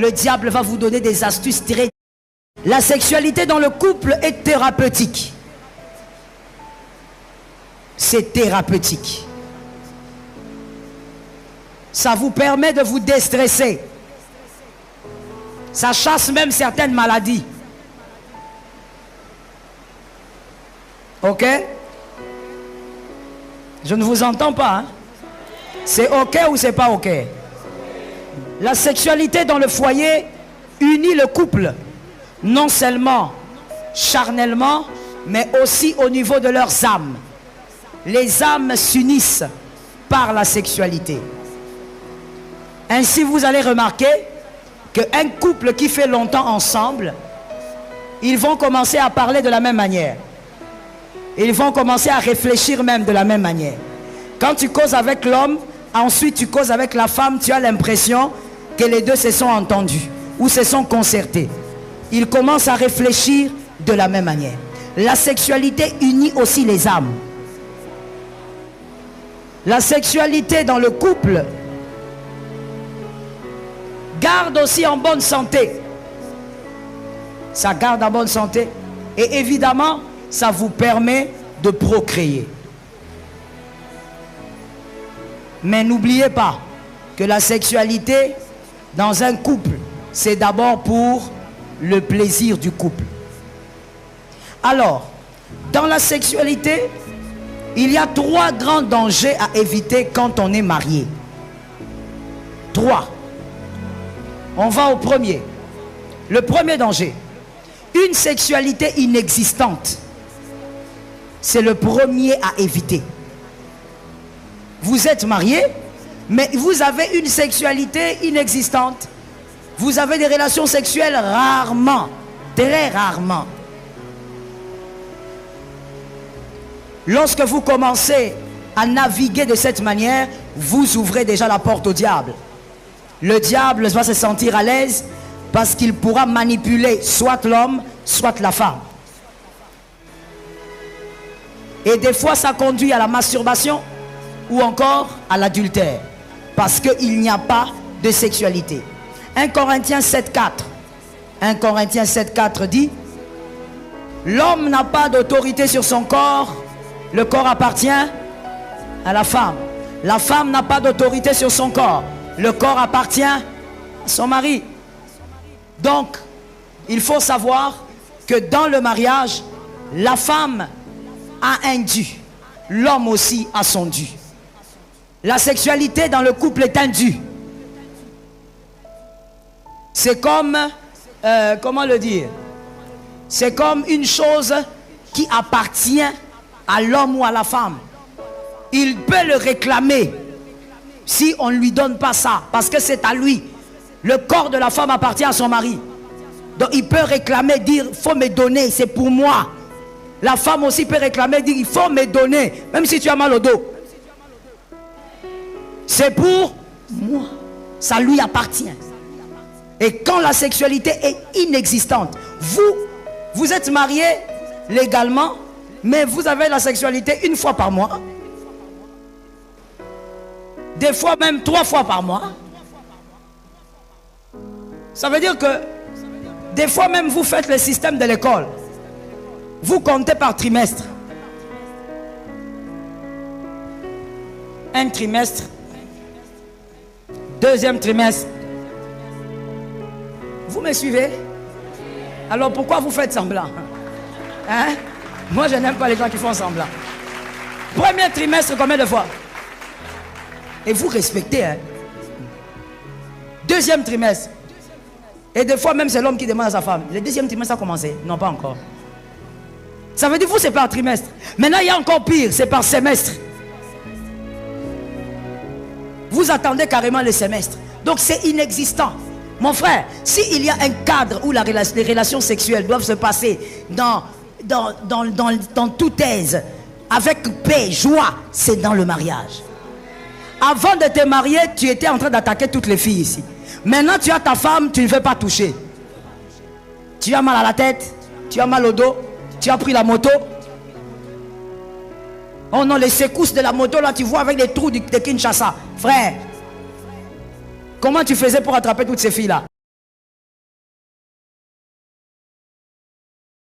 le diable va vous donner des astuces très... La sexualité dans le couple est thérapeutique. C'est thérapeutique. Ça vous permet de vous déstresser. Ça chasse même certaines maladies. Ok? Je ne vous entends pas. Hein? C'est ok ou c'est pas ok? La sexualité dans le foyer unit le couple, non seulement charnellement, mais aussi au niveau de leurs âmes. Les âmes s'unissent par la sexualité. Ainsi, vous allez remarquer qu'un couple qui fait longtemps ensemble, ils vont commencer à parler de la même manière. Ils vont commencer à réfléchir même de la même manière. Quand tu causes avec l'homme, ensuite tu causes avec la femme, tu as l'impression que les deux se sont entendus ou se sont concertés. Ils commencent à réfléchir de la même manière. La sexualité unit aussi les âmes. La sexualité dans le couple garde aussi en bonne santé. Ça garde en bonne santé. Et évidemment, ça vous permet de procréer. Mais n'oubliez pas que la sexualité dans un couple, c'est d'abord pour le plaisir du couple. Alors, dans la sexualité, il y a 3 grands dangers à éviter quand on est marié. 3. On va au premier. Le premier danger, une sexualité inexistante. C'est le premier à éviter. Vous êtes marié, mais vous avez une sexualité inexistante. Vous avez des relations sexuelles rarement, très rarement. Lorsque vous commencez à naviguer de cette manière, vous ouvrez déjà la porte au diable. Le diable va se sentir à l'aise parce qu'il pourra manipuler soit l'homme, soit la femme. Et des fois, ça conduit à la masturbation ou encore à l'adultère parce qu'il n'y a pas de sexualité. 1 Corinthiens 7,4. 1 Corinthiens 7,4 dit: l'homme n'a pas d'autorité sur son corps, le corps appartient à la femme. La femme n'a pas d'autorité sur son corps, le corps appartient à son mari. Donc, il faut savoir que dans le mariage, la femme a un dû, l'homme aussi a son dû. La sexualité dans le couple est un dû. C'est comme, comment le dire? C'est comme une chose qui appartient à l'homme ou à la femme. Il peut le réclamer si on ne lui donne pas ça, parce que c'est à lui. Le corps de la femme appartient à son mari. Donc il peut réclamer, dire, il faut me donner, c'est pour moi. La femme aussi peut réclamer, dire, il faut me donner, même si tu as mal au dos. C'est pour moi. Ça lui appartient. Et quand la sexualité est inexistante, vous êtes marié légalement, mais vous avez la sexualité 1 fois par mois. Des fois même 3 fois par mois. Ça veut dire que des fois même vous faites le système de l'école. Vous comptez par trimestre. Un trimestre. 2e trimestre. Vous me suivez? Alors pourquoi vous faites semblant? Hein? Moi je n'aime pas les gens qui font semblant. 1er trimestre, combien de fois? Et vous respectez, hein? 2e trimestre. Et des fois même c'est l'homme qui demande à sa femme. Le 2e trimestre a commencé? Non, pas encore. Ça veut dire vous c'est par trimestre. Maintenant il y a encore pire, c'est par semestre. Vous attendez carrément le semestre. Donc c'est inexistant. Mon frère, s'il y a un cadre où les relations sexuelles doivent se passer dans toute aise, avec paix, joie, c'est dans le mariage. Avant de te marier, tu étais en train d'attaquer toutes les filles ici. Maintenant tu as ta femme, tu ne veux pas toucher. Tu as mal à la tête, tu as mal au dos, tu as pris la moto. Oh non, les secousses de la moto là, tu vois avec les trous de Kinshasa. Frère, comment tu faisais pour attraper toutes ces filles là?